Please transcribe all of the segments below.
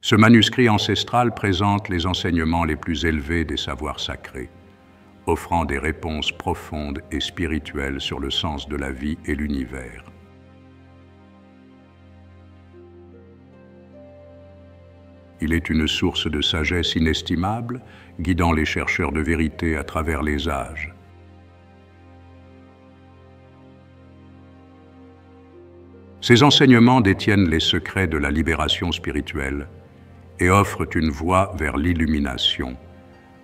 Ce manuscrit ancestral présente les enseignements les plus élevés des savoirs sacrés, offrant des réponses profondes et spirituelles sur le sens de la vie et l'univers. Il est une source de sagesse inestimable, guidant les chercheurs de vérité à travers les âges. Ces enseignements détiennent les secrets de la libération spirituelle et offrent une voie vers l'illumination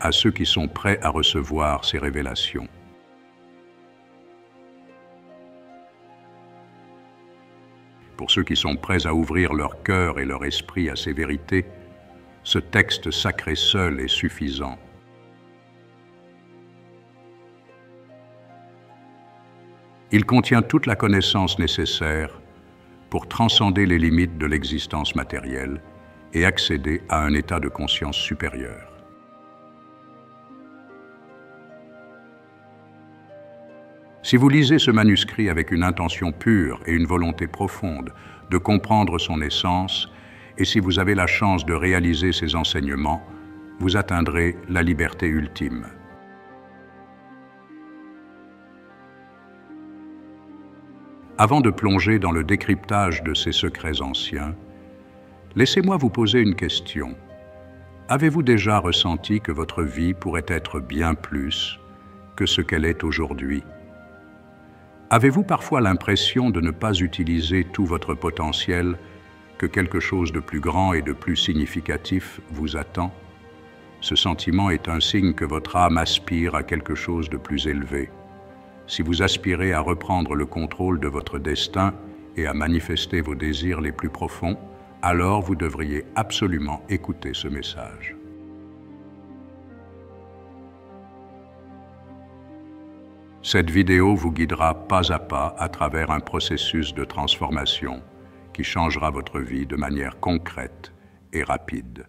à ceux qui sont prêts à recevoir ces révélations. Pour ceux qui sont prêts à ouvrir leur cœur et leur esprit à ces vérités, ce texte sacré seul est suffisant. Il contient toute la connaissance nécessaire pour transcender les limites de l'existence matérielle et accéder à un état de conscience supérieur. Si vous lisez ce manuscrit avec une intention pure et une volonté profonde de comprendre son essence, et si vous avez la chance de réaliser ces enseignements, vous atteindrez la liberté ultime. Avant de plonger dans le décryptage de ces secrets anciens, laissez-moi vous poser une question. Avez-vous déjà ressenti que votre vie pourrait être bien plus que ce qu'elle est aujourd'hui? Avez-vous parfois l'impression de ne pas utiliser tout votre potentiel, que quelque chose de plus grand et de plus significatif vous attend? Ce sentiment est un signe que votre âme aspire à quelque chose de plus élevé. Si vous aspirez à reprendre le contrôle de votre destin et à manifester vos désirs les plus profonds, alors vous devriez absolument écouter ce message. Cette vidéo vous guidera pas à pas à travers un processus de transformation qui changera votre vie de manière concrète et rapide.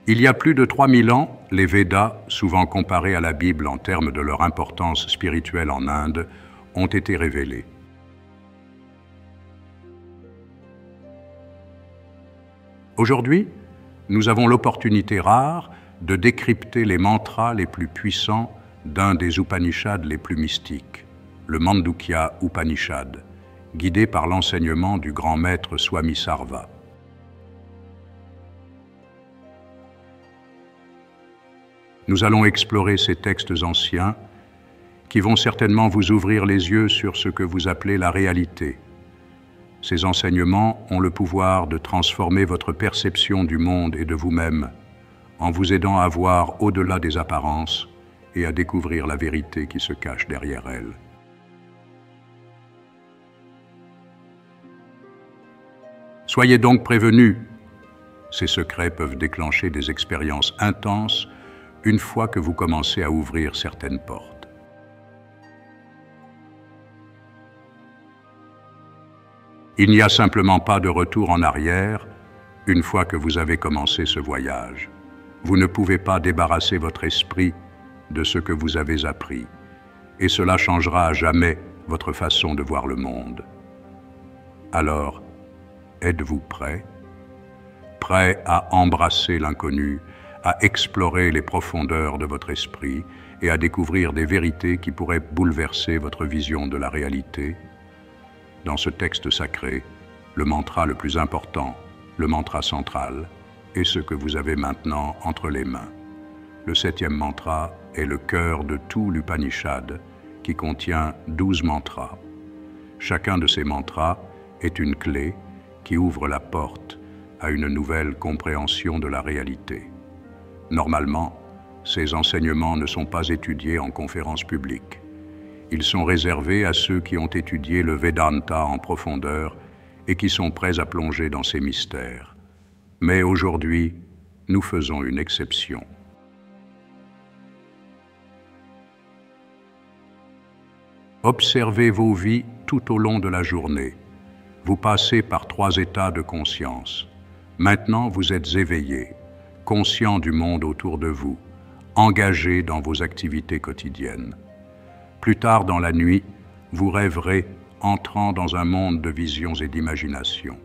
Il y a plus de 3000 ans, les Védas, souvent comparés à la Bible en termes de leur importance spirituelle en Inde, ont été révélés. Aujourd'hui, nous avons l'opportunité rare de décrypter les mantras les plus puissants d'un des Upanishads les plus mystiques, le Mandukya Upanishad, guidé par l'enseignement du grand maître Swami Sarva. Nous allons explorer ces textes anciens qui vont certainement vous ouvrir les yeux sur ce que vous appelez la réalité. Ces enseignements ont le pouvoir de transformer votre perception du monde et de vous-même en vous aidant à voir au-delà des apparences et à découvrir la vérité qui se cache derrière elles. Soyez donc prévenus. Ces secrets peuvent déclencher des expériences intenses une fois que vous commencez à ouvrir certaines portes. Il n'y a simplement pas de retour en arrière une fois que vous avez commencé ce voyage. Vous ne pouvez pas débarrasser votre esprit de ce que vous avez appris, et cela changera à jamais votre façon de voir le monde. Alors, êtes-vous prêt? Prêt à embrasser l'inconnu, à explorer les profondeurs de votre esprit et à découvrir des vérités qui pourraient bouleverser votre vision de la réalité? Dans ce texte sacré, le mantra le plus important, le mantra central, est ce que vous avez maintenant entre les mains. Le 7e mantra est le cœur de tout l'Upanishad, qui contient 12 mantras. Chacun de ces mantras est une clé qui ouvre la porte à une nouvelle compréhension de la réalité. Normalement, ces enseignements ne sont pas étudiés en conférence publique. Ils sont réservés à ceux qui ont étudié le Vedanta en profondeur et qui sont prêts à plonger dans ces mystères. Mais aujourd'hui, nous faisons une exception. Observez vos vies tout au long de la journée. Vous passez par 3 états de conscience. Maintenant, vous êtes éveillé, conscient du monde autour de vous, engagé dans vos activités quotidiennes. Plus tard dans la nuit, vous rêverez entrant dans un monde de visions et d'imagination.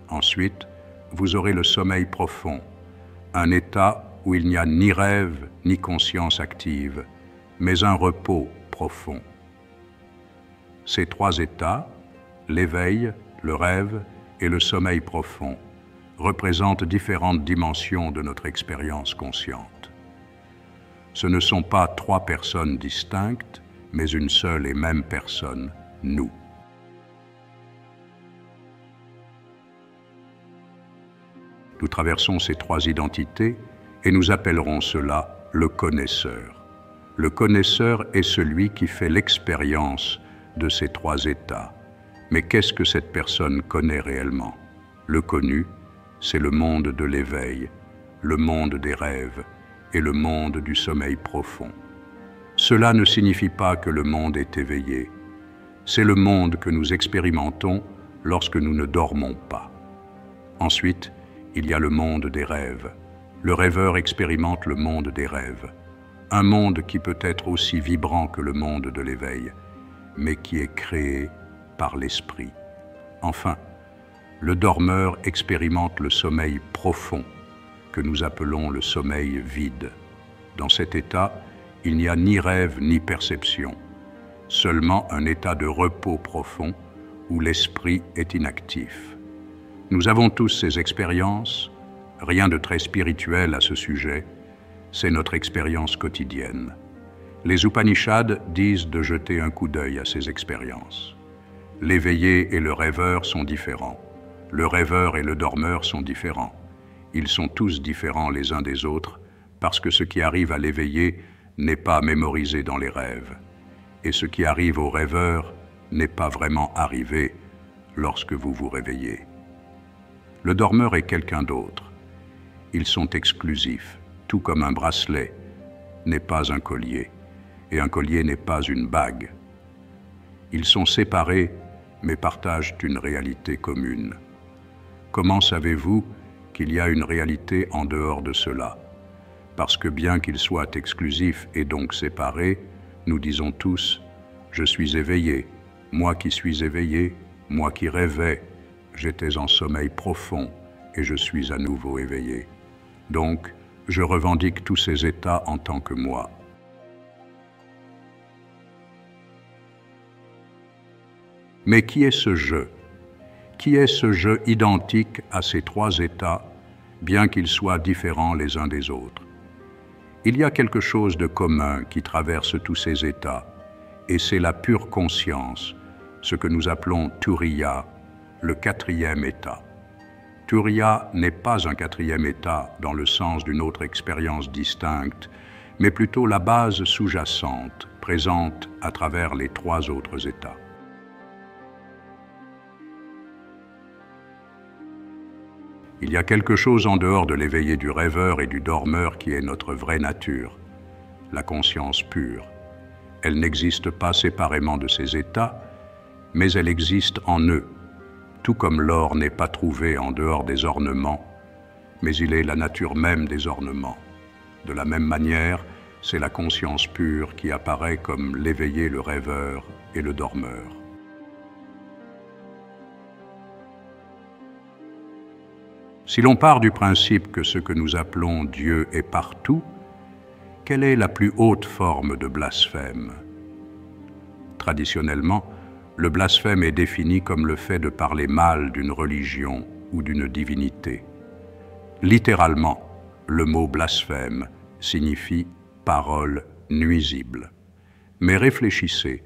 Ensuite, vous aurez le sommeil profond, un état où il n'y a ni rêve ni conscience active, mais un repos profond. Ces trois états, l'éveil, le rêve et le sommeil profond, représentent différentes dimensions de notre expérience consciente. Ce ne sont pas trois personnes distinctes, mais une seule et même personne, nous. Nous traversons ces trois identités et nous appellerons cela le connaisseur. Le connaisseur est celui qui fait l'expérience de ces trois états. Mais qu'est-ce que cette personne connaît réellement? Le connu, c'est le monde de l'éveil, le monde des rêves et le monde du sommeil profond. Cela ne signifie pas que le monde est éveillé. C'est le monde que nous expérimentons lorsque nous ne dormons pas. Ensuite, il y a le monde des rêves. Le rêveur expérimente le monde des rêves. Un monde qui peut être aussi vibrant que le monde de l'éveil, mais qui est créé par l'esprit. Enfin, le dormeur expérimente le sommeil profond, que nous appelons le sommeil vide. Dans cet état, il n'y a ni rêve ni perception, seulement un état de repos profond où l'esprit est inactif. Nous avons tous ces expériences, rien de très spirituel à ce sujet, c'est notre expérience quotidienne. Les Upanishads disent de jeter un coup d'œil à ces expériences. L'éveillé et le rêveur sont différents. Le rêveur et le dormeur sont différents. Ils sont tous différents les uns des autres parce que ce qui arrive à l'éveillé n'est pas mémorisé dans les rêves. Et ce qui arrive au rêveur n'est pas vraiment arrivé lorsque vous vous réveillez. Le dormeur est quelqu'un d'autre. Ils sont exclusifs, tout comme un bracelet n'est pas un collier, et un collier n'est pas une bague. Ils sont séparés, mais partagent une réalité commune. Comment savez-vous qu'il y a une réalité en dehors de cela? Parce que bien qu'ils soient exclusifs et donc séparés, nous disons tous « Je suis éveillé, moi qui suis éveillé, moi qui rêvais, j'étais en sommeil profond et je suis à nouveau éveillé. Donc, je revendique tous ces états en tant que moi. » Mais qui est ce je? Qui est ce je identique à ces trois états, bien qu'ils soient différents les uns des autres? Il y a quelque chose de commun qui traverse tous ces états, et c'est la pure conscience, ce que nous appelons Turiya, le quatrième état. Turiya n'est pas un quatrième état dans le sens d'une autre expérience distincte, mais plutôt la base sous-jacente, présente à travers les trois autres états. Il y a quelque chose en dehors de l'éveillé du rêveur et du dormeur qui est notre vraie nature, la conscience pure. Elle n'existe pas séparément de ces états, mais elle existe en eux, tout comme l'or n'est pas trouvé en dehors des ornements, mais il est la nature même des ornements. De la même manière, c'est la conscience pure qui apparaît comme l'éveillé, le rêveur et le dormeur. Si l'on part du principe que ce que nous appelons Dieu est partout, quelle est la plus haute forme de blasphème? Traditionnellement, le blasphème est défini comme le fait de parler mal d'une religion ou d'une divinité. Littéralement, le mot blasphème signifie parole nuisible. Mais réfléchissez,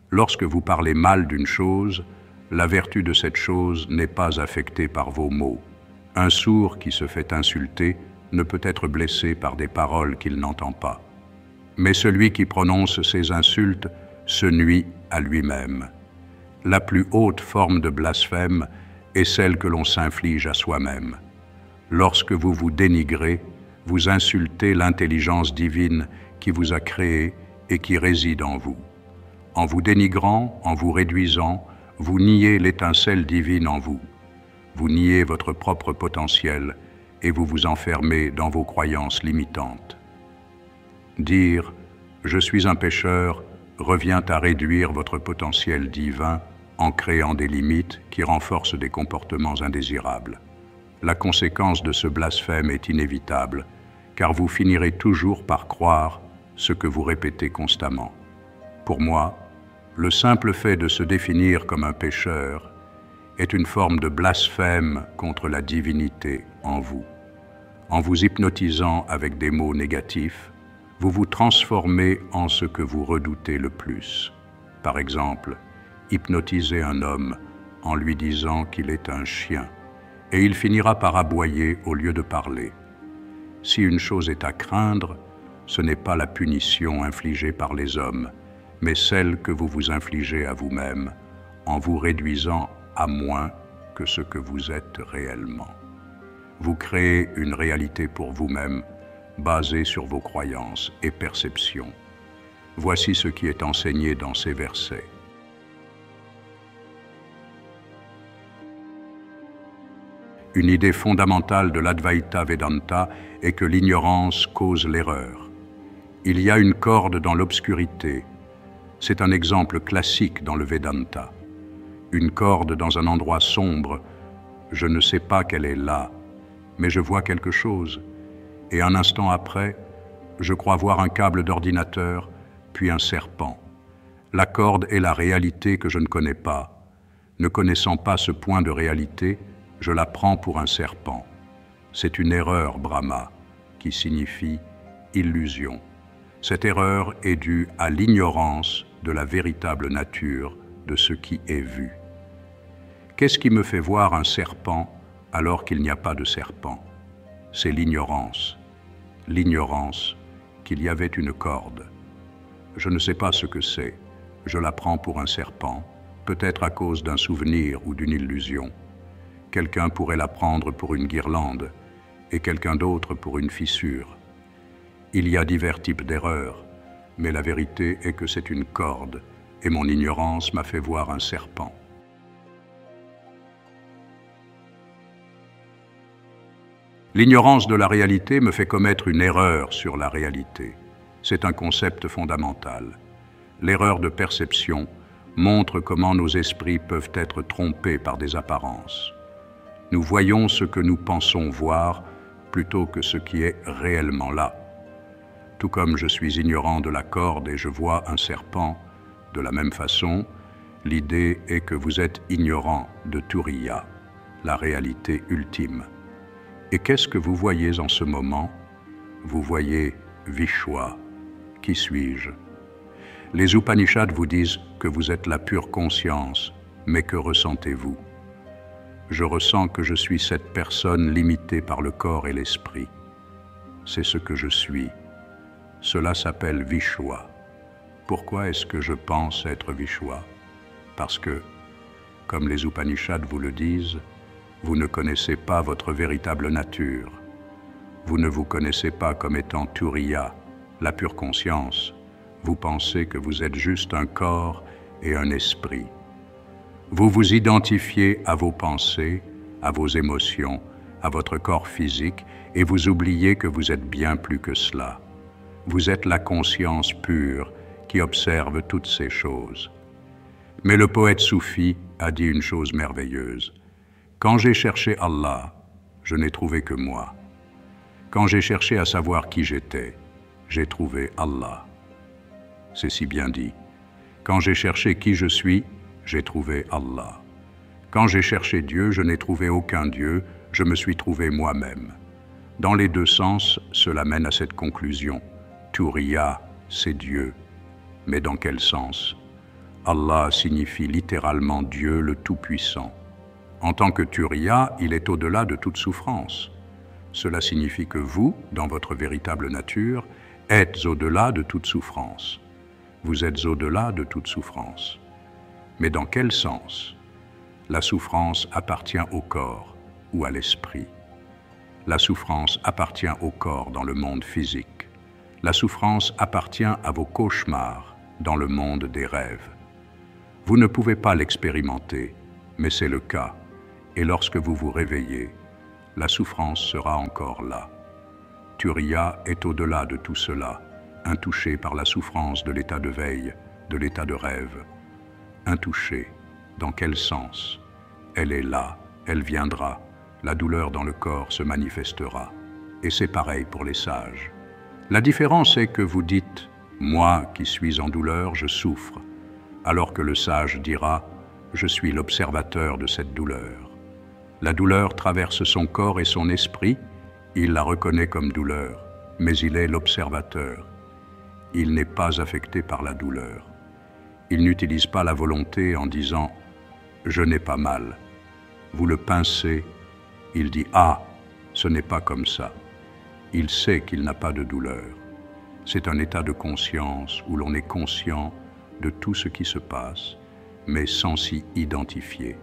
lorsque vous parlez mal d'une chose, la vertu de cette chose n'est pas affectée par vos mots. Un sourd qui se fait insulter ne peut être blessé par des paroles qu'il n'entend pas. Mais celui qui prononce ces insultes se nuit à lui-même. La plus haute forme de blasphème est celle que l'on s'inflige à soi-même. Lorsque vous vous dénigrez, vous insultez l'intelligence divine qui vous a créé et qui réside en vous. En vous dénigrant, en vous réduisant, vous niez l'étincelle divine en vous. Vous niez votre propre potentiel et vous vous enfermez dans vos croyances limitantes. Dire « je suis un pécheur » revient à réduire votre potentiel divin en créant des limites qui renforcent des comportements indésirables. La conséquence de ce blasphème est inévitable, car vous finirez toujours par croire ce que vous répétez constamment. Pour moi, le simple fait de se définir comme un pécheur est une forme de blasphème contre la divinité en vous. En vous hypnotisant avec des mots négatifs, vous vous transformez en ce que vous redoutez le plus. Par exemple, hypnotisez un homme en lui disant qu'il est un chien, et il finira par aboyer au lieu de parler. Si une chose est à craindre, ce n'est pas la punition infligée par les hommes, mais celle que vous vous infligez à vous-même en vous réduisant à moins que ce que vous êtes réellement. Vous créez une réalité pour vous-même basée sur vos croyances et perceptions. Voici ce qui est enseigné dans ces versets. Une idée fondamentale de l'Advaita Vedanta est que l'ignorance cause l'erreur. Il y a une corde dans l'obscurité. C'est un exemple classique dans le Vedanta. Une corde dans un endroit sombre, je ne sais pas qu'elle est là, mais je vois quelque chose, et un instant après, je crois voir un câble d'ordinateur, puis un serpent. La corde est la réalité que je ne connais pas. Ne connaissant pas ce point de réalité, je la prends pour un serpent. C'est une erreur, Brahma, qui signifie illusion. Cette erreur est due à l'ignorance de la véritable nature de ce qui est vu. Qu'est-ce qui me fait voir un serpent alors qu'il n'y a pas de serpent? C'est l'ignorance. L'ignorance qu'il y avait une corde. Je ne sais pas ce que c'est. Je la prends pour un serpent, peut-être à cause d'un souvenir ou d'une illusion. Quelqu'un pourrait la prendre pour une guirlande et quelqu'un d'autre pour une fissure. Il y a divers types d'erreurs, mais la vérité est que c'est une corde et mon ignorance m'a fait voir un serpent. L'ignorance de la réalité me fait commettre une erreur sur la réalité. C'est un concept fondamental. L'erreur de perception montre comment nos esprits peuvent être trompés par des apparences. Nous voyons ce que nous pensons voir plutôt que ce qui est réellement là. Tout comme je suis ignorant de la corde et je vois un serpent, de la même façon, l'idée est que vous êtes ignorant de Turiya, la réalité ultime. Et qu'est-ce que vous voyez en ce moment? Vous voyez Vishwa. Qui suis-je? Les Upanishads vous disent que vous êtes la pure conscience, mais que ressentez-vous? Je ressens que je suis cette personne limitée par le corps et l'esprit. C'est ce que je suis. Cela s'appelle Vishwa. Pourquoi est-ce que je pense être Vishwa? Parce que, comme les Upanishads vous le disent, vous ne connaissez pas votre véritable nature. Vous ne vous connaissez pas comme étant Turiya, la pure conscience. Vous pensez que vous êtes juste un corps et un esprit. Vous vous identifiez à vos pensées, à vos émotions, à votre corps physique et vous oubliez que vous êtes bien plus que cela. Vous êtes la conscience pure qui observe toutes ces choses. Mais le poète soufi a dit une chose merveilleuse. Quand j'ai cherché Allah, je n'ai trouvé que moi. Quand j'ai cherché à savoir qui j'étais, j'ai trouvé Allah. C'est si bien dit. Quand j'ai cherché qui je suis, j'ai trouvé Allah. Quand j'ai cherché Dieu, je n'ai trouvé aucun Dieu, je me suis trouvé moi-même. Dans les deux sens, cela mène à cette conclusion. Turiya, c'est Dieu. Mais dans quel sens? Allah signifie littéralement Dieu le Tout-Puissant. En tant que Turiya, il est au-delà de toute souffrance. Cela signifie que vous, dans votre véritable nature, êtes au-delà de toute souffrance. Vous êtes au-delà de toute souffrance. Mais dans quel sens? La souffrance appartient au corps ou à l'esprit. La souffrance appartient au corps dans le monde physique. La souffrance appartient à vos cauchemars dans le monde des rêves. Vous ne pouvez pas l'expérimenter, mais c'est le cas. Et lorsque vous vous réveillez, la souffrance sera encore là. Turiya est au-delà de tout cela, intouché par la souffrance de l'état de veille, de l'état de rêve. Intouché, Dans quel sens? Elle est là, elle viendra, la douleur dans le corps se manifestera. Et c'est pareil pour les sages. La différence est que vous dites « moi qui suis en douleur, je souffre », alors que le sage dira « je suis l'observateur de cette douleur ». La douleur traverse son corps et son esprit, il la reconnaît comme douleur, mais il est l'observateur. Il n'est pas affecté par la douleur. Il n'utilise pas la volonté en disant « je n'ai pas mal ». Vous le pincez, il dit « ah, ce n'est pas comme ça ». Il sait qu'il n'a pas de douleur. C'est un état de conscience où l'on est conscient de tout ce qui se passe, mais sans s'y identifier.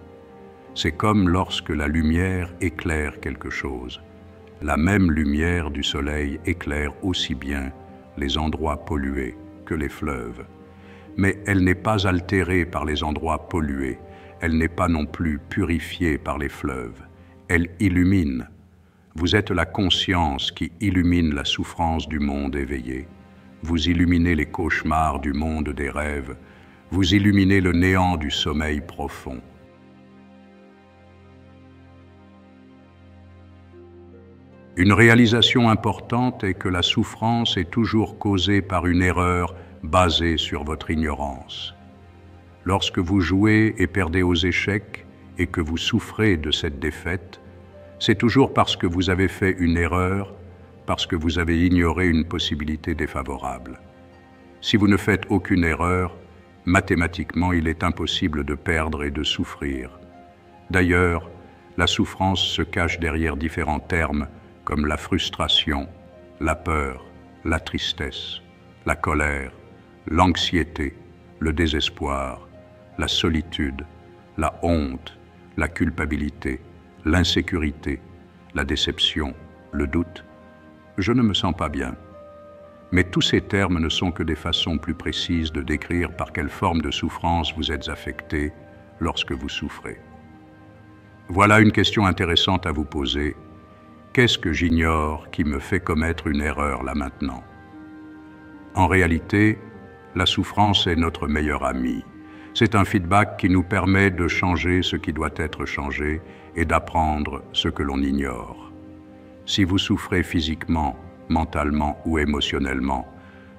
C'est comme lorsque la lumière éclaire quelque chose. La même lumière du soleil éclaire aussi bien les endroits pollués que les fleuves. Mais elle n'est pas altérée par les endroits pollués, elle n'est pas non plus purifiée par les fleuves. Elle illumine. Vous êtes la conscience qui illumine la souffrance du monde éveillé. Vous illuminez les cauchemars du monde des rêves. Vous illuminez le néant du sommeil profond. Une réalisation importante est que la souffrance est toujours causée par une erreur basée sur votre ignorance. Lorsque vous jouez et perdez aux échecs et que vous souffrez de cette défaite, c'est toujours parce que vous avez fait une erreur, parce que vous avez ignoré une possibilité défavorable. Si vous ne faites aucune erreur, mathématiquement, il est impossible de perdre et de souffrir. D'ailleurs, la souffrance se cache derrière différents termes comme la frustration, la peur, la tristesse, la colère, l'anxiété, le désespoir, la solitude, la honte, la culpabilité, l'insécurité, la déception, le doute. Je ne me sens pas bien. Mais tous ces termes ne sont que des façons plus précises de décrire par quelle forme de souffrance vous êtes affecté lorsque vous souffrez. Voilà une question intéressante à vous poser. Qu'est-ce que j'ignore qui me fait commettre une erreur là maintenant? En réalité, la souffrance est notre meilleur ami. C'est un feedback qui nous permet de changer ce qui doit être changé et d'apprendre ce que l'on ignore. Si vous souffrez physiquement, mentalement ou émotionnellement,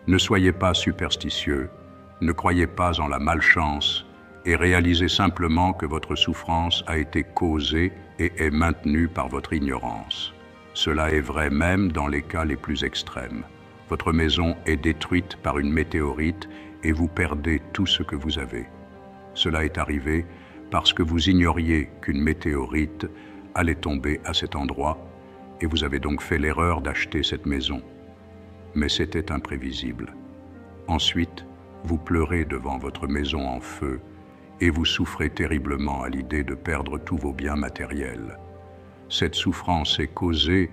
ne soyez pas superstitieux, ne croyez pas en la malchance et réalisez simplement que votre souffrance a été causée et est maintenue par votre ignorance. Cela est vrai même dans les cas les plus extrêmes. Votre maison est détruite par une météorite et vous perdez tout ce que vous avez. Cela est arrivé parce que vous ignoriez qu'une météorite allait tomber à cet endroit et vous avez donc fait l'erreur d'acheter cette maison. Mais c'était imprévisible. Ensuite, vous pleurez devant votre maison en feu et vous souffrez terriblement à l'idée de perdre tous vos biens matériels. Cette souffrance est causée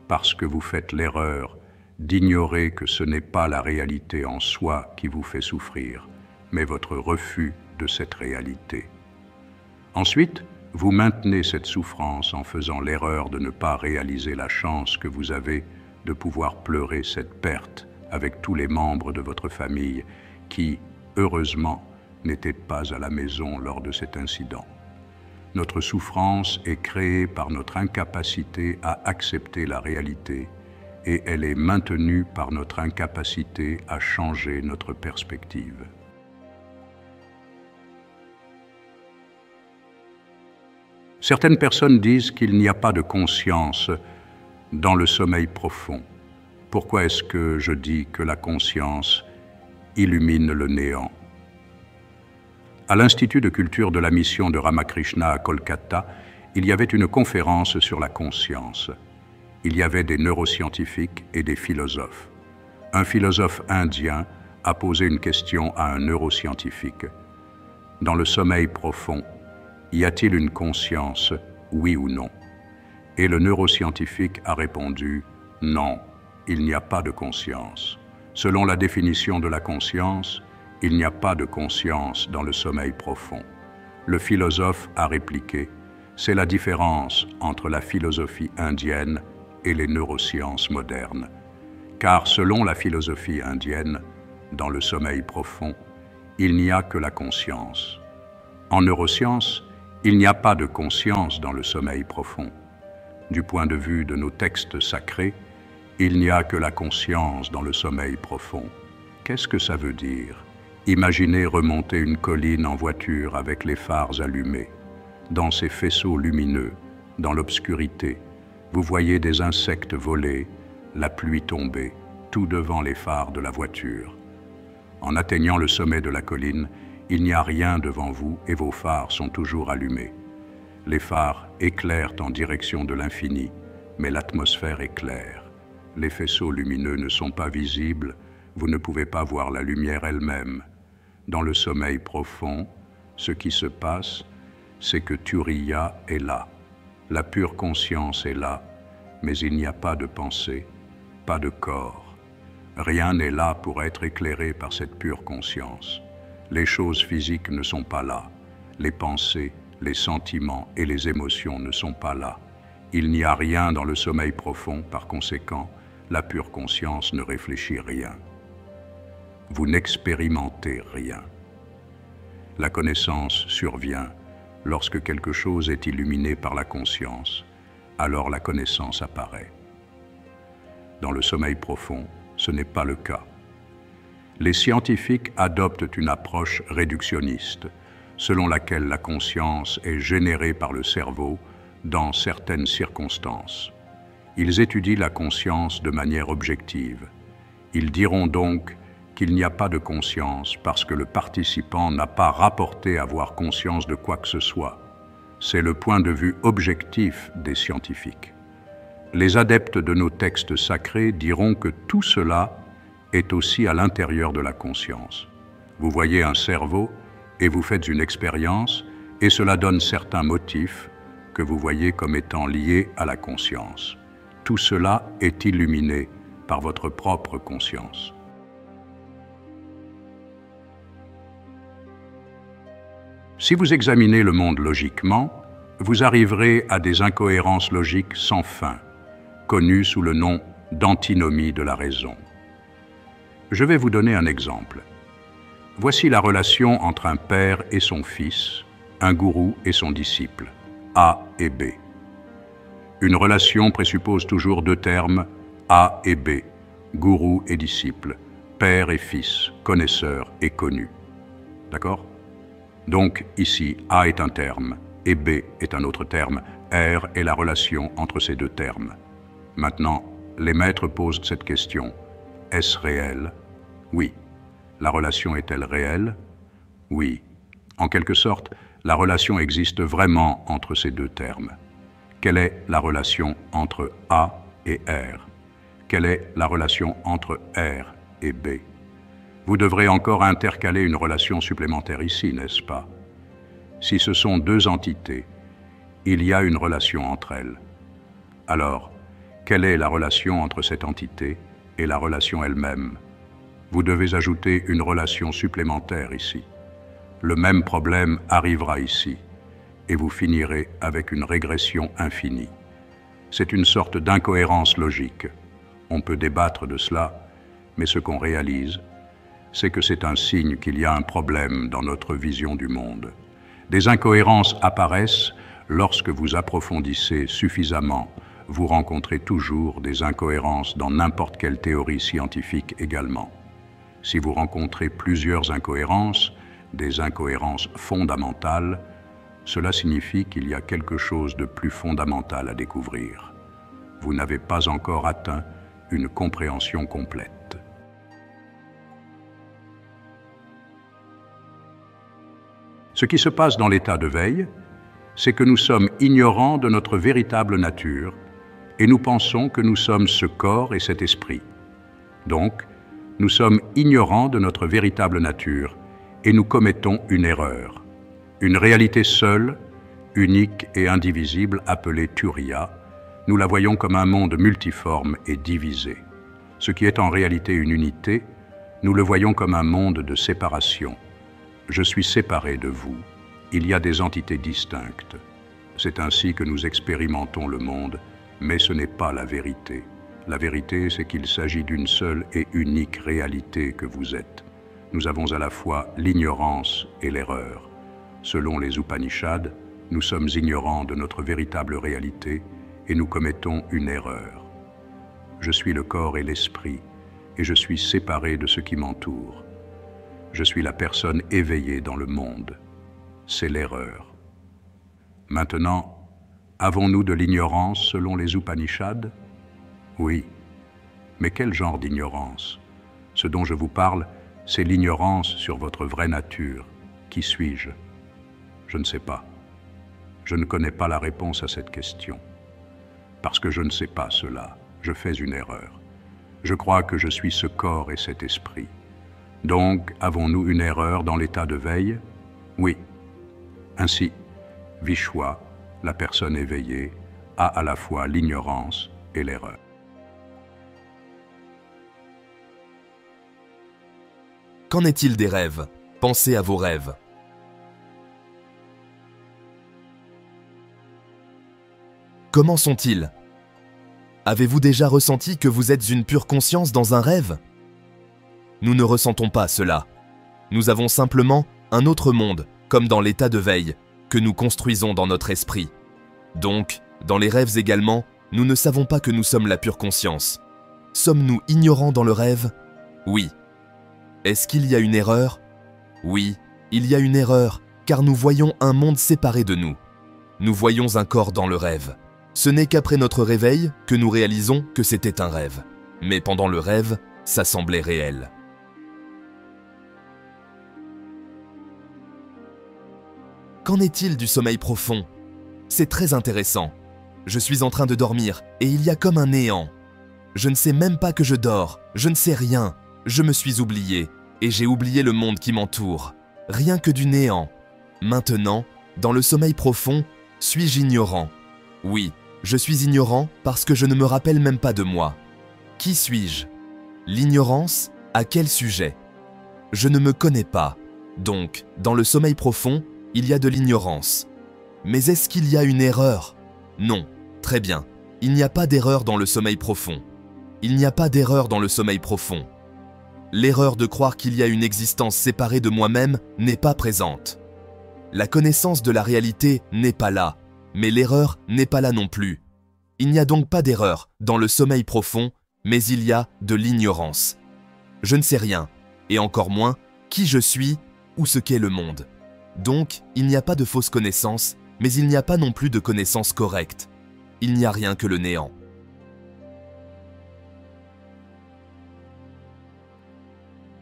parce que vous faites l'erreur d'ignorer que ce n'est pas la réalité en soi qui vous fait souffrir, mais votre refus de cette réalité. Ensuite, vous maintenez cette souffrance en faisant l'erreur de ne pas réaliser la chance que vous avez de pouvoir pleurer cette perte avec tous les membres de votre famille qui, heureusement, n'étaient pas à la maison lors de cet incident. Notre souffrance est créée par notre incapacité à accepter la réalité et elle est maintenue par notre incapacité à changer notre perspective. Certaines personnes disent qu'il n'y a pas de conscience dans le sommeil profond. Pourquoi est-ce que je dis que la conscience illumine le néant? À l'Institut de culture de la mission de Ramakrishna à Kolkata, il y avait une conférence sur la conscience. Il y avait des neuroscientifiques et des philosophes. Un philosophe indien a posé une question à un neuroscientifique. Dans le sommeil profond, y a-t-il une conscience, oui ou non? Et le neuroscientifique a répondu « Non, il n'y a pas de conscience. Selon la définition de la conscience, il n'y a pas de conscience dans le sommeil profond. » Le philosophe a répliqué « C'est la différence entre la philosophie indienne et les neurosciences modernes. Car selon la philosophie indienne, dans le sommeil profond, il n'y a que la conscience. En neurosciences, il n'y a pas de conscience dans le sommeil profond. Du point de vue de nos textes sacrés, il n'y a que la conscience dans le sommeil profond. Qu'est-ce que ça veut dire? Imaginez remonter une colline en voiture avec les phares allumés. Dans ces faisceaux lumineux, dans l'obscurité, vous voyez des insectes voler, la pluie tomber, tout devant les phares de la voiture. En atteignant le sommet de la colline, il n'y a rien devant vous et vos phares sont toujours allumés. Les phares éclairent en direction de l'infini, mais l'atmosphère est claire. Les faisceaux lumineux ne sont pas visibles, vous ne pouvez pas voir la lumière elle-même. Dans le sommeil profond, ce qui se passe, c'est que Turiya est là. La pure conscience est là, mais il n'y a pas de pensée, pas de corps. Rien n'est là pour être éclairé par cette pure conscience. Les choses physiques ne sont pas là. Les pensées, les sentiments et les émotions ne sont pas là. Il n'y a rien dans le sommeil profond, par conséquent, la pure conscience ne réfléchit rien. Vous n'expérimentez rien. La connaissance survient lorsque quelque chose est illuminé par la conscience, alors la connaissance apparaît. Dans le sommeil profond, ce n'est pas le cas. Les scientifiques adoptent une approche réductionniste, selon laquelle la conscience est générée par le cerveau dans certaines circonstances. Ils étudient la conscience de manière objective. Ils diront donc qu'il n'y a pas de conscience parce que le participant n'a pas rapporté avoir conscience de quoi que ce soit. C'est le point de vue objectif des scientifiques. Les adeptes de nos textes sacrés diront que tout cela est aussi à l'intérieur de la conscience. Vous voyez un cerveau et vous faites une expérience et cela donne certains motifs que vous voyez comme étant liés à la conscience. Tout cela est illuminé par votre propre conscience. Si vous examinez le monde logiquement, vous arriverez à des incohérences logiques sans fin, connues sous le nom d'antinomie de la raison. Je vais vous donner un exemple. Voici la relation entre un père et son fils, un gourou et son disciple, A et B. Une relation présuppose toujours deux termes, A et B, gourou et disciple, père et fils, connaisseur et connu. D'accord ? Donc ici, A est un terme et B est un autre terme, R est la relation entre ces deux termes. Maintenant, les maîtres posent cette question. Est-ce réel? Oui. La relation est-elle réelle? Oui. En quelque sorte, la relation existe vraiment entre ces deux termes. Quelle est la relation entre A et R? Quelle est la relation entre R et B? Vous devrez encore intercaler une relation supplémentaire ici, n'est-ce pas? Si ce sont deux entités, il y a une relation entre elles. Alors, quelle est la relation entre cette entité et la relation elle-même? Vous devez ajouter une relation supplémentaire ici. Le même problème arrivera ici, et vous finirez avec une régression infinie. C'est une sorte d'incohérence logique. On peut débattre de cela, mais ce qu'on réalise, c'est que c'est un signe qu'il y a un problème dans notre vision du monde. Des incohérences apparaissent lorsque vous approfondissez suffisamment. Vous rencontrez toujours des incohérences dans n'importe quelle théorie scientifique également. Si vous rencontrez plusieurs incohérences, des incohérences fondamentales, cela signifie qu'il y a quelque chose de plus fondamental à découvrir. Vous n'avez pas encore atteint une compréhension complète. Ce qui se passe dans l'état de veille, c'est que nous sommes ignorants de notre véritable nature et nous pensons que nous sommes ce corps et cet esprit. Donc, nous sommes ignorants de notre véritable nature et nous commettons une erreur. Une réalité seule, unique et indivisible appelée Turiya, nous la voyons comme un monde multiforme et divisé. Ce qui est en réalité une unité, nous le voyons comme un monde de séparation. Je suis séparé de vous. Il y a des entités distinctes. C'est ainsi que nous expérimentons le monde, mais ce n'est pas la vérité. La vérité, c'est qu'il s'agit d'une seule et unique réalité que vous êtes. Nous avons à la fois l'ignorance et l'erreur. Selon les Upanishads, nous sommes ignorants de notre véritable réalité et nous commettons une erreur. Je suis le corps et l'esprit, et je suis séparé de ce qui m'entoure. Je suis la personne éveillée dans le monde. C'est l'erreur. Maintenant, avons-nous de l'ignorance selon les Upanishads? Oui. Mais quel genre d'ignorance? Ce dont je vous parle, c'est l'ignorance sur votre vraie nature. Qui suis-je? Je ne sais pas. Je ne connais pas la réponse à cette question. Parce que je ne sais pas cela, je fais une erreur. Je crois que je suis ce corps et cet esprit. Donc, avons-nous une erreur dans l'état de veille? Oui. Ainsi, Vishwa, la personne éveillée, a à la fois l'ignorance et l'erreur. Qu'en est-il des rêves? Pensez à vos rêves. Comment sont-ils? Avez-vous déjà ressenti que vous êtes une pure conscience dans un rêve? Nous ne ressentons pas cela. Nous avons simplement un autre monde, comme dans l'état de veille, que nous construisons dans notre esprit. Donc, dans les rêves également, nous ne savons pas que nous sommes la pure conscience. Sommes-nous ignorants dans le rêve? Oui. Est-ce qu'il y a une erreur? Oui, il y a une erreur, car nous voyons un monde séparé de nous. Nous voyons un corps dans le rêve. Ce n'est qu'après notre réveil que nous réalisons que c'était un rêve. Mais pendant le rêve, ça semblait réel. Qu'en est-il du sommeil profond? C'est très intéressant. Je suis en train de dormir et il y a comme un néant. Je ne sais même pas que je dors, je ne sais rien. Je me suis oublié et j'ai oublié le monde qui m'entoure. Rien que du néant. Maintenant, dans le sommeil profond, suis-je ignorant? Oui, je suis ignorant parce que je ne me rappelle même pas de moi. Qui suis-je? L'ignorance, à quel sujet? Je ne me connais pas. Donc, dans le sommeil profond, il y a de l'ignorance. Mais est-ce qu'il y a une erreur? Non. Très bien. Il n'y a pas d'erreur dans le sommeil profond. Il n'y a pas d'erreur dans le sommeil profond. L'erreur de croire qu'il y a une existence séparée de moi-même n'est pas présente. La connaissance de la réalité n'est pas là, mais l'erreur n'est pas là non plus. Il n'y a donc pas d'erreur dans le sommeil profond, mais il y a de l'ignorance. Je ne sais rien, et encore moins qui je suis ou ce qu'est le monde. Donc, il n'y a pas de fausse connaissance, mais il n'y a pas non plus de connaissance correcte. Il n'y a rien que le néant.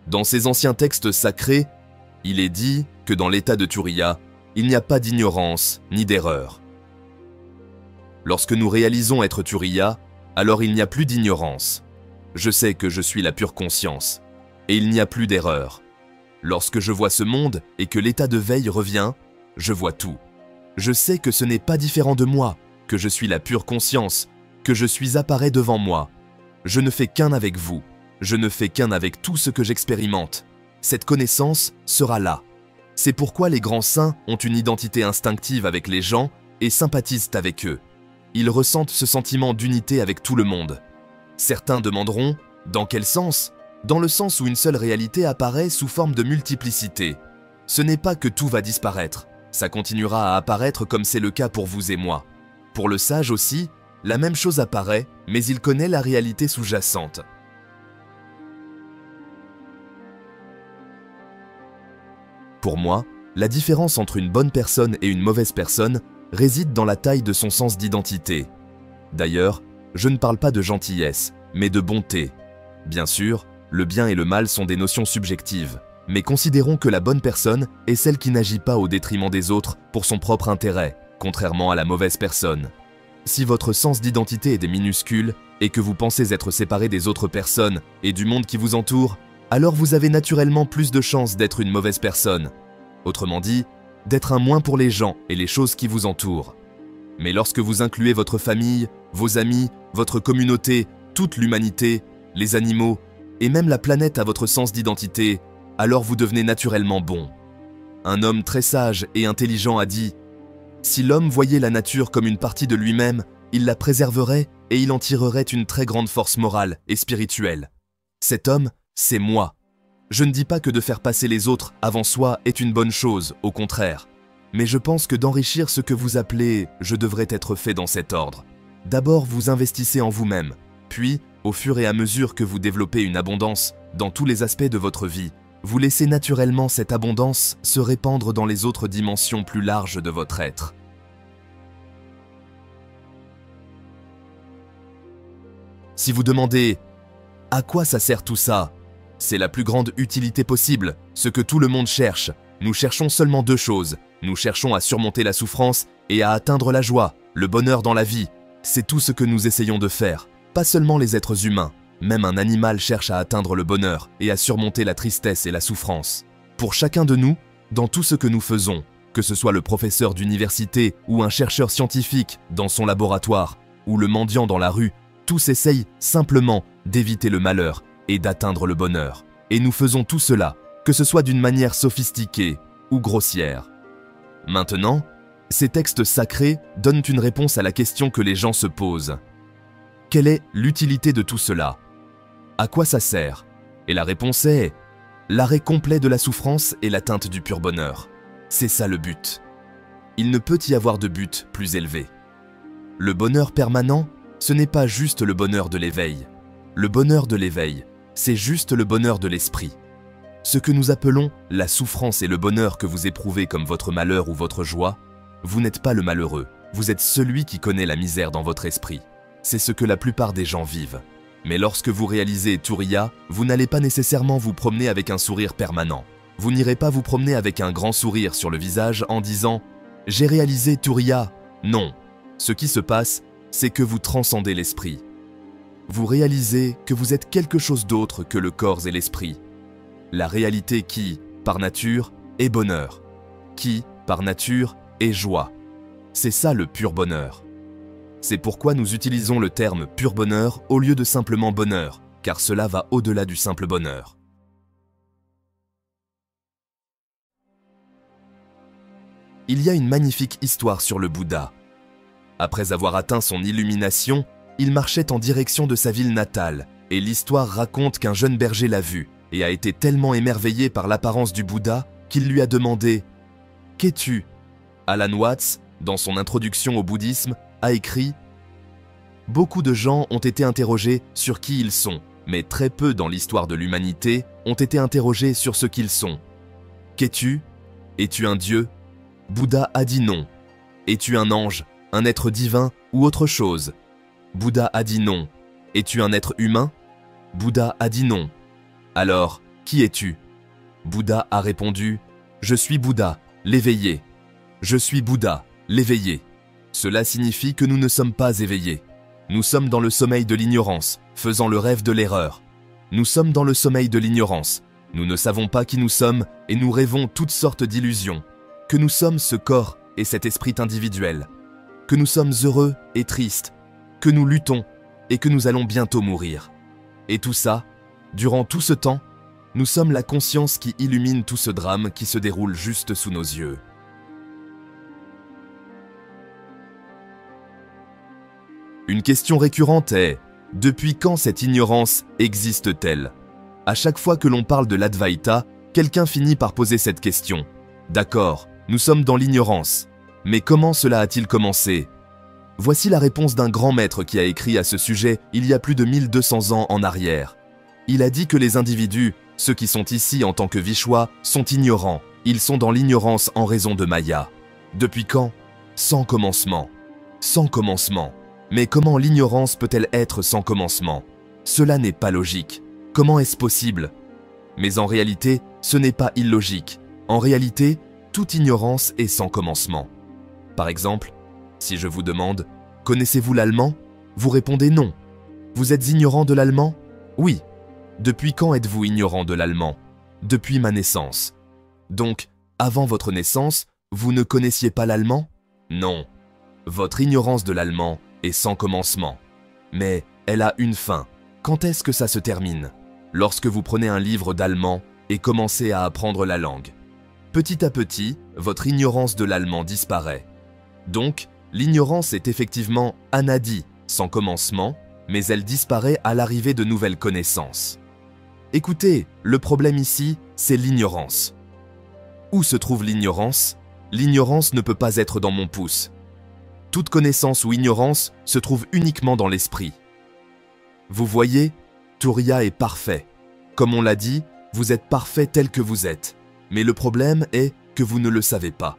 Dans ces anciens textes sacrés, il est dit que dans l'état de Turiya, il n'y a pas d'ignorance ni d'erreur. Lorsque nous réalisons être Turiya, alors il n'y a plus d'ignorance. Je sais que je suis la pure conscience, et il n'y a plus d'erreur. Lorsque je vois ce monde et que l'état de veille revient, je vois tout. Je sais que ce n'est pas différent de moi, que je suis la pure conscience, que je suis apparait devant moi. Je ne fais qu'un avec vous. Je ne fais qu'un avec tout ce que j'expérimente. Cette connaissance sera là. C'est pourquoi les grands saints ont une identité instinctive avec les gens et sympathisent avec eux. Ils ressentent ce sentiment d'unité avec tout le monde. Certains demanderont « Dans quel sens ?» Dans le sens où une seule réalité apparaît sous forme de multiplicité. Ce n'est pas que tout va disparaître. Ça continuera à apparaître comme c'est le cas pour vous et moi. Pour le sage aussi, la même chose apparaît, mais il connaît la réalité sous-jacente. Pour moi, la différence entre une bonne personne et une mauvaise personne réside dans la taille de son sens d'identité. D'ailleurs, je ne parle pas de gentillesse, mais de bonté. Bien sûr, le bien et le mal sont des notions subjectives, mais considérons que la bonne personne est celle qui n'agit pas au détriment des autres pour son propre intérêt, contrairement à la mauvaise personne. Si votre sens d'identité est des minuscules et que vous pensez être séparé des autres personnes et du monde qui vous entoure, alors vous avez naturellement plus de chances d'être une mauvaise personne. Autrement dit, d'être un moins pour les gens et les choses qui vous entourent. Mais lorsque vous incluez votre famille, vos amis, votre communauté, toute l'humanité, les animaux et même la planète à votre sens d'identité, alors vous devenez naturellement bon. Un homme très sage et intelligent a dit « Si l'homme voyait la nature comme une partie de lui-même, il la préserverait et il en tirerait une très grande force morale et spirituelle. Cet homme, c'est moi. Je ne dis pas que de faire passer les autres avant soi est une bonne chose, au contraire. mais je pense que d'enrichir ce que vous appelez « je devrais être fait dans cet ordre ». D'abord, vous investissez en vous-même, puis, au fur et à mesure que vous développez une abondance dans tous les aspects de votre vie, vous laissez naturellement cette abondance se répandre dans les autres dimensions plus larges de votre être. Si vous demandez « à quoi ça sert tout ça ?» C'est la plus grande utilité possible, ce que tout le monde cherche. Nous cherchons seulement deux choses. Nous cherchons à surmonter la souffrance et à atteindre la joie, le bonheur dans la vie. C'est tout ce que nous essayons de faire. Pas seulement les êtres humains, même un animal cherche à atteindre le bonheur et à surmonter la tristesse et la souffrance. Pour chacun de nous, dans tout ce que nous faisons, que ce soit le professeur d'université ou un chercheur scientifique dans son laboratoire, ou le mendiant dans la rue, tous essayent simplement d'éviter le malheur et d'atteindre le bonheur. Et nous faisons tout cela, que ce soit d'une manière sophistiquée ou grossière. Maintenant, ces textes sacrés donnent une réponse à la question que les gens se posent. Quelle est l'utilité de tout cela? À quoi ça sert? Et la réponse est l'arrêt complet de la souffrance et l'atteinte du pur bonheur. C'est ça le but. Il ne peut y avoir de but plus élevé. Le bonheur permanent, ce n'est pas juste le bonheur de l'éveil. Le bonheur de l'éveil, c'est juste le bonheur de l'esprit. Ce que nous appelons la souffrance et le bonheur que vous éprouvez comme votre malheur ou votre joie, vous n'êtes pas le malheureux, vous êtes celui qui connaît la misère dans votre esprit. C'est ce que la plupart des gens vivent. Mais lorsque vous réalisez Turiya, vous n'allez pas nécessairement vous promener avec un sourire permanent. Vous n'irez pas vous promener avec un grand sourire sur le visage en disant « J'ai réalisé Turiya ». Non, ce qui se passe, c'est que vous transcendez l'esprit. Vous réalisez que vous êtes quelque chose d'autre que le corps et l'esprit. La réalité qui, par nature, est bonheur. Qui, par nature, est joie. C'est ça le pur bonheur. C'est pourquoi nous utilisons le terme pur bonheur au lieu de simplement bonheur, car cela va au-delà du simple bonheur. Il y a une magnifique histoire sur le Bouddha. Après avoir atteint son illumination, il marchait en direction de sa ville natale, et l'histoire raconte qu'un jeune berger l'a vu et a été tellement émerveillé par l'apparence du Bouddha qu'il lui a demandé « Qu'es-tu » Alan Watts, dans son introduction au bouddhisme, a écrit « Beaucoup de gens ont été interrogés sur qui ils sont, mais très peu dans l'histoire de l'humanité ont été interrogés sur ce qu'ils sont. Qu'es-tu? Es-tu un dieu? Bouddha a dit non. Es-tu un ange, un être divin ou autre chose? Bouddha a dit non. Es-tu un être humain? Bouddha a dit non. Alors, qui es-tu? Bouddha a répondu « Je suis Bouddha, l'éveillé. Je suis Bouddha, l'éveillé. » Cela signifie que nous ne sommes pas éveillés. Nous sommes dans le sommeil de l'ignorance, faisant le rêve de l'erreur. Nous sommes dans le sommeil de l'ignorance. Nous ne savons pas qui nous sommes et nous rêvons toutes sortes d'illusions. Que nous sommes ce corps et cet esprit individuel. Que nous sommes heureux et tristes. Que nous luttons et que nous allons bientôt mourir. Et tout ça, durant tout ce temps, nous sommes la conscience qui illumine tout ce drame qui se déroule juste sous nos yeux. Une question récurrente est « Depuis quand cette ignorance existe-t-elle » À chaque fois que l'on parle de l'Advaita, quelqu'un finit par poser cette question. D'accord, nous sommes dans l'ignorance. Mais comment cela a-t-il commencé? Voici la réponse d'un grand maître qui a écrit à ce sujet il y a plus de 1200 ans en arrière. Il a dit que les individus, ceux qui sont ici en tant que Vishwa, sont ignorants. Ils sont dans l'ignorance en raison de Maya. Depuis quand? Sans commencement. Sans commencement. Mais comment l'ignorance peut-elle être sans commencement? Cela n'est pas logique. Comment est-ce possible? Mais en réalité, ce n'est pas illogique. En réalité, toute ignorance est sans commencement. Par exemple, si je vous demande « Connaissez-vous l'allemand » vous répondez non. Vous êtes ignorant de l'allemand? Oui. Depuis quand êtes-vous ignorant de l'allemand? Depuis ma naissance. Donc, avant votre naissance, vous ne connaissiez pas l'allemand? Non. Votre ignorance de l'allemand est sans commencement. Mais elle a une fin. Quand est-ce que ça se termine? Lorsque vous prenez un livre d'allemand et commencez à apprendre la langue. Petit à petit, votre ignorance de l'allemand disparaît. Donc, l'ignorance est effectivement anadi, sans commencement, mais elle disparaît à l'arrivée de nouvelles connaissances. Écoutez, le problème ici, c'est l'ignorance. Où se trouve l'ignorance? L'ignorance ne peut pas être dans mon pouce. Toute connaissance ou ignorance se trouve uniquement dans l'esprit. Vous voyez, Turiya est parfait. Comme on l'a dit, vous êtes parfait tel que vous êtes. Mais le problème est que vous ne le savez pas.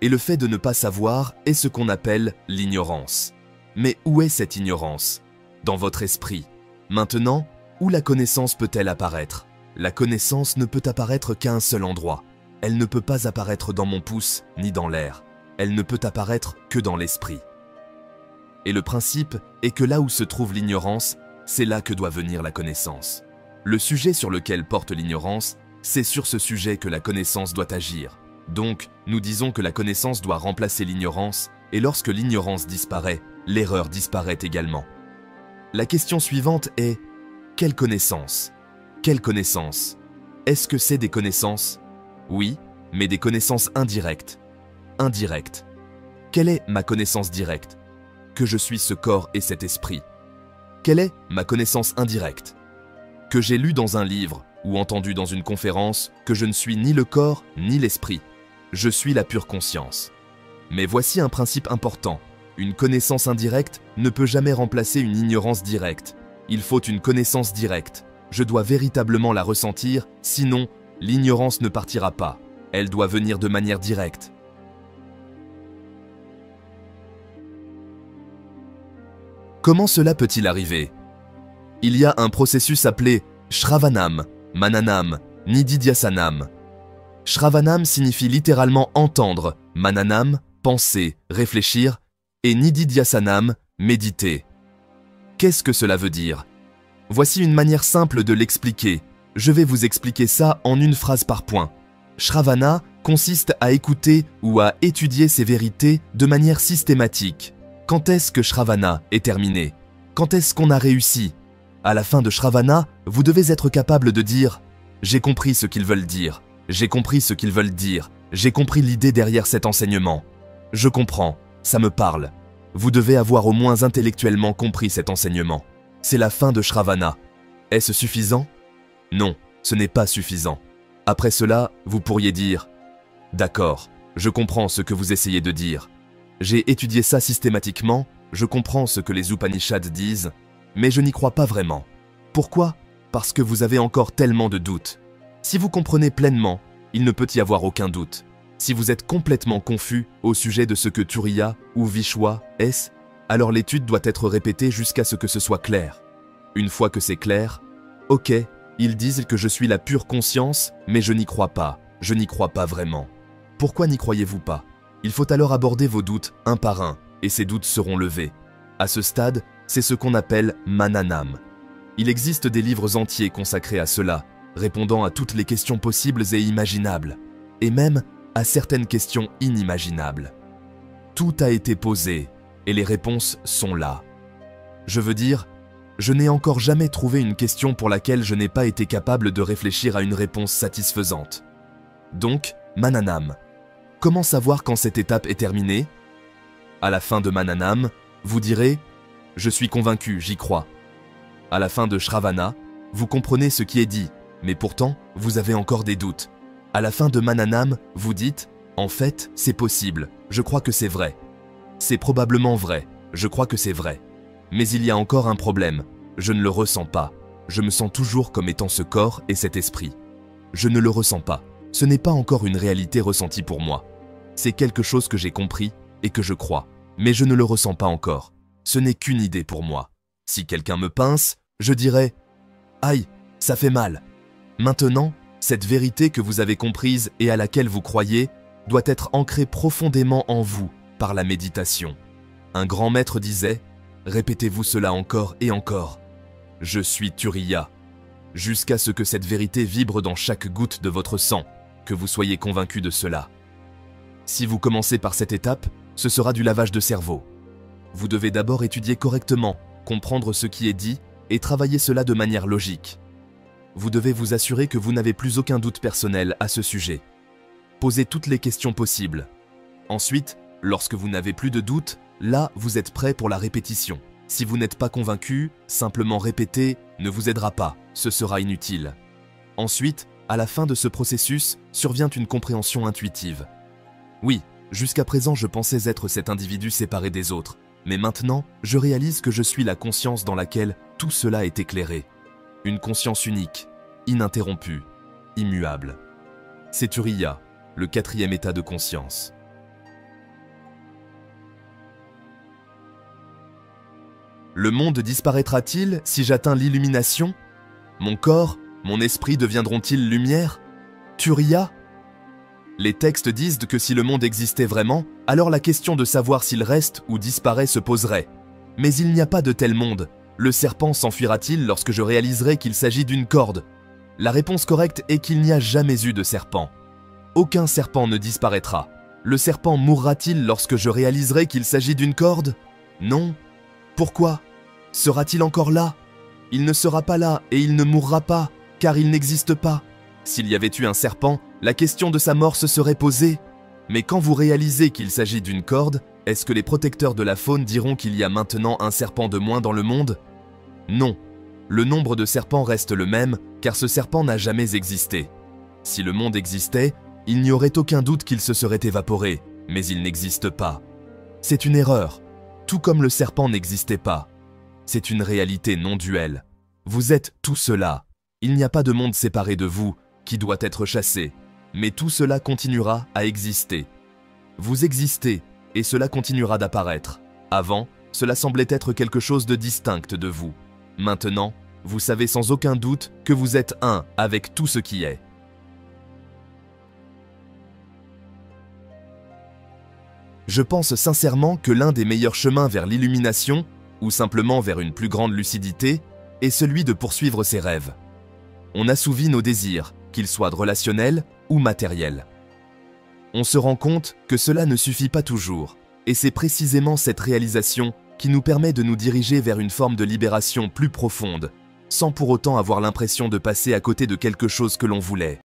Et le fait de ne pas savoir est ce qu'on appelle l'ignorance. Mais où est cette ignorance? Dans votre esprit. Maintenant, où la connaissance peut-elle apparaître? La connaissance ne peut apparaître qu'à un seul endroit. Elle ne peut pas apparaître dans mon pouce ni dans l'air. Elle ne peut apparaître que dans l'esprit. Et le principe est que là où se trouve l'ignorance, c'est là que doit venir la connaissance. Le sujet sur lequel porte l'ignorance, c'est sur ce sujet que la connaissance doit agir. Donc, nous disons que la connaissance doit remplacer l'ignorance, et lorsque l'ignorance disparaît, l'erreur disparaît également. La question suivante est: quelle connaissance? Quelle connaissance? Est-ce que c'est des connaissances? Oui, mais des connaissances indirectes. Indirectes. Quelle est ma connaissance directe? Que je suis ce corps et cet esprit. Quelle est ma connaissance indirecte? Que j'ai lu dans un livre ou entendu dans une conférence que je ne suis ni le corps ni l'esprit. Je suis la pure conscience. Mais voici un principe important. Une connaissance indirecte ne peut jamais remplacer une ignorance directe. Il faut une connaissance directe. Je dois véritablement la ressentir, sinon l'ignorance ne partira pas. Elle doit venir de manière directe. Comment cela peut-il arriver? Il y a un processus appelé Shravanam, Mananam, Nididhyasanam. Shravanam signifie littéralement entendre, Mananam, penser, réfléchir, et Nididhyasanam, méditer. Qu'est-ce que cela veut dire? Voici une manière simple de l'expliquer. Je vais vous expliquer ça en une phrase par point. Shravana consiste à écouter ou à étudier ces vérités de manière systématique. Quand est-ce que Shravana est terminé? Quand est-ce qu'on a réussi? À la fin de Shravana, vous devez être capable de dire « J'ai compris ce qu'ils veulent dire. J'ai compris ce qu'ils veulent dire. J'ai compris l'idée derrière cet enseignement. Je comprends. Ça me parle. » Vous devez avoir au moins intellectuellement compris cet enseignement. C'est la fin de Shravana. Est-ce suffisant? Non, ce n'est pas suffisant. Après cela, vous pourriez dire « D'accord, je comprends ce que vous essayez de dire. J'ai étudié ça systématiquement, je comprends ce que les Upanishads disent, mais je n'y crois pas vraiment. Pourquoi? Parce que vous avez encore tellement de doutes. Si vous comprenez pleinement, il ne peut y avoir aucun doute. Si vous êtes complètement confus au sujet de ce que Turiya ou Vishwa est, alors l'étude doit être répétée jusqu'à ce que ce soit clair. Une fois que c'est clair, ok, ils disent que je suis la pure conscience, mais je n'y crois pas vraiment. Pourquoi n'y croyez-vous pas? Il faut alors aborder vos doutes un par un, et ces doutes seront levés. À ce stade, c'est ce qu'on appelle Mananam. Il existe des livres entiers consacrés à cela, répondant à toutes les questions possibles et imaginables, et même à certaines questions inimaginables. Tout a été posé, et les réponses sont là. Je veux dire, je n'ai encore jamais trouvé une question pour laquelle je n'ai pas été capable de réfléchir à une réponse satisfaisante. Donc, Mananam. Comment savoir quand cette étape est terminée? À la fin de Mananam, vous direz « Je suis convaincu, j'y crois ». À la fin de Shravana, vous comprenez ce qui est dit, mais pourtant, vous avez encore des doutes. À la fin de Mananam, vous dites « En fait, c'est possible, je crois que c'est vrai. C'est probablement vrai, je crois que c'est vrai. Mais il y a encore un problème, je ne le ressens pas. Je me sens toujours comme étant ce corps et cet esprit. Je ne le ressens pas. Ce n'est pas encore une réalité ressentie pour moi. C'est quelque chose que j'ai compris et que je crois, mais je ne le ressens pas encore. Ce n'est qu'une idée pour moi. Si quelqu'un me pince, je dirais « Aïe, ça fait mal ». Maintenant, cette vérité que vous avez comprise et à laquelle vous croyez doit être ancrée profondément en vous par la méditation. Un grand maître disait « Répétez-vous cela encore et encore. Je suis Turiya » jusqu'à ce que cette vérité vibre dans chaque goutte de votre sang, que vous soyez convaincu de cela. Si vous commencez par cette étape, ce sera du lavage de cerveau. Vous devez d'abord étudier correctement, comprendre ce qui est dit et travailler cela de manière logique. Vous devez vous assurer que vous n'avez plus aucun doute personnel à ce sujet. Posez toutes les questions possibles. Ensuite, lorsque vous n'avez plus de doute, là, vous êtes prêt pour la répétition. Si vous n'êtes pas convaincu, simplement répéter ne vous aidera pas, ce sera inutile. Ensuite, à la fin de ce processus, survient une compréhension intuitive. Oui, jusqu'à présent je pensais être cet individu séparé des autres, mais maintenant je réalise que je suis la conscience dans laquelle tout cela est éclairé. Une conscience unique, ininterrompue, immuable. C'est Turiya, le 4e état de conscience. Le monde disparaîtra-t-il si j'atteins l'illumination? Mon corps, mon esprit deviendront-ils lumière? Turiya? Les textes disent que si le monde existait vraiment, alors la question de savoir s'il reste ou disparaît se poserait. Mais il n'y a pas de tel monde. Le serpent s'enfuira-t-il lorsque je réaliserai qu'il s'agit d'une corde? La réponse correcte est qu'il n'y a jamais eu de serpent. Aucun serpent ne disparaîtra. Le serpent mourra-t-il lorsque je réaliserai qu'il s'agit d'une corde? Non. Pourquoi? Sera-t-il encore là? Il ne sera pas là et il ne mourra pas, car il n'existe pas. S'il y avait eu un serpent, la question de sa mort se serait posée. Mais quand vous réalisez qu'il s'agit d'une corde, est-ce que les protecteurs de la faune diront qu'il y a maintenant un serpent de moins dans le monde? Non. Le nombre de serpents reste le même, car ce serpent n'a jamais existé. Si le monde existait, il n'y aurait aucun doute qu'il se serait évaporé, mais il n'existe pas. C'est une erreur, tout comme le serpent n'existait pas. C'est une réalité non duelle. Vous êtes tout cela. Il n'y a pas de monde séparé de vous qui doit être chassé, mais tout cela continuera à exister. Vous existez, et cela continuera d'apparaître. Avant, cela semblait être quelque chose de distinct de vous. Maintenant, vous savez sans aucun doute que vous êtes un avec tout ce qui est. Je pense sincèrement que l'un des meilleurs chemins vers l'illumination, ou simplement vers une plus grande lucidité, est celui de poursuivre ses rêves. On assouvit nos désirs, qu'ils soient relationnels ou matériels. On se rend compte que cela ne suffit pas toujours, et c'est précisément cette réalisation qui nous permet de nous diriger vers une forme de libération plus profonde, sans pour autant avoir l'impression de passer à côté de quelque chose que l'on voulait.